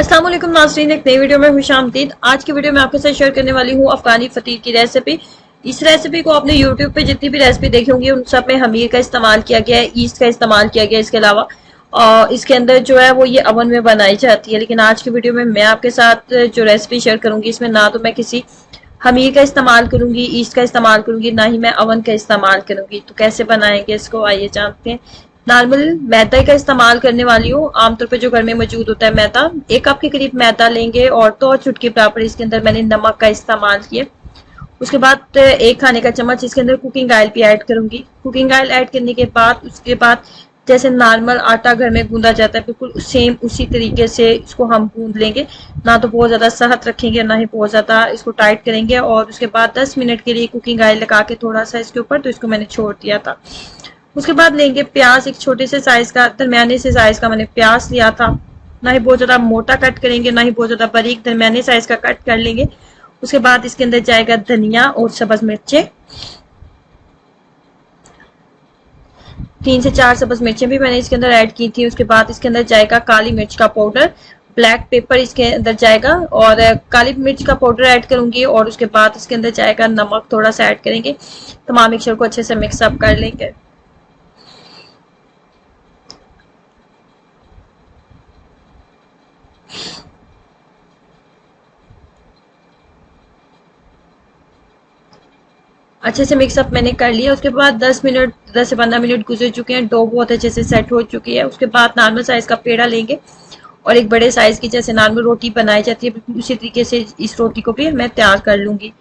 अस्सलाम वालेकुम नाज़रीन, एक नई वीडियो में खुशामदीद। आज की वीडियो में आपके साथ शेयर करने वाली हूँ अफगानी फतीर की रेसिपी। इस रेसिपी को आपने यूट्यूब पे जितनी भी रेसिपी देखी होंगी उन सब में हमीर का इस्तेमाल किया गया है, ईस्ट का इस्तेमाल किया गया है। इसके अलावा इसके अंदर जो है वो ये अवन में बनाई जाती है। लेकिन आज की वीडियो में मैं आपके साथ जो रेसिपी शेयर करूंगी इसमें ना तो मैं किसी हमीर का इस्तेमाल करूंगी, ईस्ट का इस्तेमाल करूंगी, ना ही मैं अवन का इस्तेमाल करूंगी। तो कैसे बनाएंगे इसको आइए जानते हैं। नॉर्मल मैदा का इस्तेमाल करने वाली हूँ। आमतौर पर जो घर में मौजूद होता है मैदा, 1 कप के करीब मैदा लेंगे और 2 चुटकी बराबर इसके अंदर मैंने नमक का इस्तेमाल किया। उसके बाद 1 खाने का चम्मच इसके अंदर कुकिंग ऑयल भी ऐड करूंगी। कुकिंग ऑयल ऐड करने के बाद उसके बाद जैसे नॉर्मल आटा घर में गूंदा जाता है बिल्कुल सेम उसी तरीके से इसको हम गूंद लेंगे। ना तो बहुत ज्यादा सख्त रखेंगे ना ही बहुत ज्यादा इसको टाइट करेंगे। और उसके बाद 10 मिनट के लिए कुकिंग ऑयल लगा के थोड़ा सा इसके ऊपर, तो इसको मैंने छोड़ दिया था। उसके बाद लेंगे प्याज, एक छोटे से साइज का, दरमियाने से साइज का मैंने प्याज लिया था। ना ही बहुत ज्यादा मोटा कट करेंगे ना ही बहुत ज्यादा बारीक, दरमियाने साइज का कट कर लेंगे। उसके बाद इसके अंदर जाएगा धनिया और सब्ज मिर्चें, 3 से 4 सब्ज मिर्चें भी मैंने इसके अंदर ऐड की थी। उसके बाद इसके अंदर जाएगा काली मिर्च का पाउडर, ब्लैक पेपर इसके अंदर जाएगा और काली मिर्च का पाउडर ऐड करूंगी। और उसके बाद इसके अंदर जाएगा नमक, थोड़ा सा ऐड करेंगे। तमाम मिक्सचर को अच्छे से मिक्सअप कर लेंगे। अच्छे से मिक्सअप मैंने कर लिया। उसके बाद 10 से 15 मिनट गुजर चुके हैं, डो बहुत अच्छे से सेट हो चुकी है। उसके बाद नॉर्मल साइज का पेड़ा लेंगे और एक बड़े साइज की जैसे नॉर्मल रोटी बनाई जाती है बिल्कुल उसी तरीके से इस रोटी को भी मैं तैयार कर लूंगी।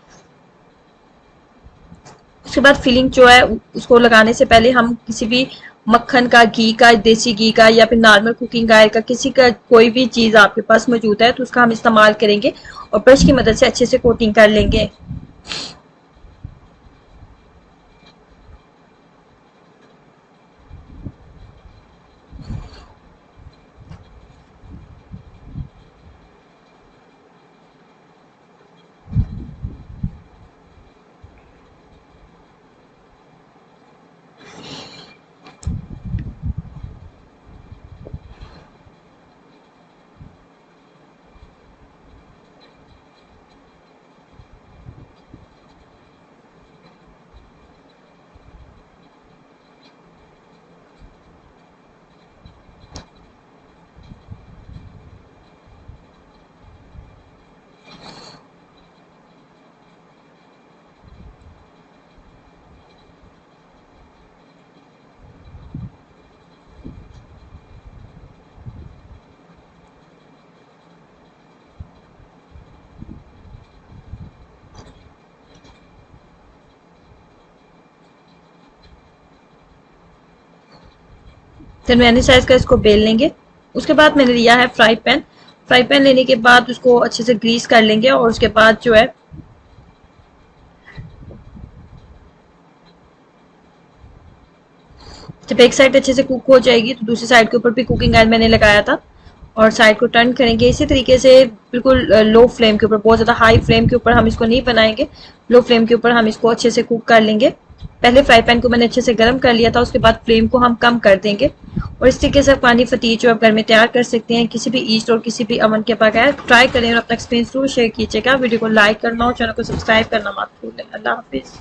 उसके बाद फिलिंग जो है उसको लगाने से पहले हम किसी भी मक्खन का, घी का, देसी घी का या फिर नॉर्मल कुकिंग ऑयल का, किसी का कोई भी चीज आपके पास मौजूद है तो उसका हम इस्तेमाल करेंगे और ब्रश की मदद से अच्छे से कोटिंग कर लेंगे। दरमियानी साइज का इसको बेल लेंगे। उसके बाद मैंने लिया है फ्राई पैन। फ्राई पैन लेने के बाद उसको अच्छे से ग्रीस कर लेंगे और उसके बाद जो है जब एक साइड अच्छे से कुक हो जाएगी तो दूसरी साइड के ऊपर भी कुकिंग ऑयल मैंने लगाया था और साइड को टर्न करेंगे इसी तरीके से बिल्कुल लो फ्लेम के ऊपर, बहुत ज्यादा हाई फ्लेम के ऊपर हम इसको नहीं बनाएंगे, लो फ्लेम के ऊपर हम इसको अच्छे से कुक कर लेंगे। पहले फ्राई पैन को मैंने अच्छे से गर्म कर लिया था, उसके बाद फ्लेम को हम कम कर देंगे और इस तरीके से अफगानी फतीर जो आप घर में तैयार कर सकते हैं किसी भी ईस्ट और किसी भी अवन के बगैर। ट्राई करें और अपना एक्सपीरियंस जरूर शेयर कीजिएगा। वीडियो को लाइक करना और चैनल को सब्सक्राइब करना मत भूलें। अल्लाह हाफिज।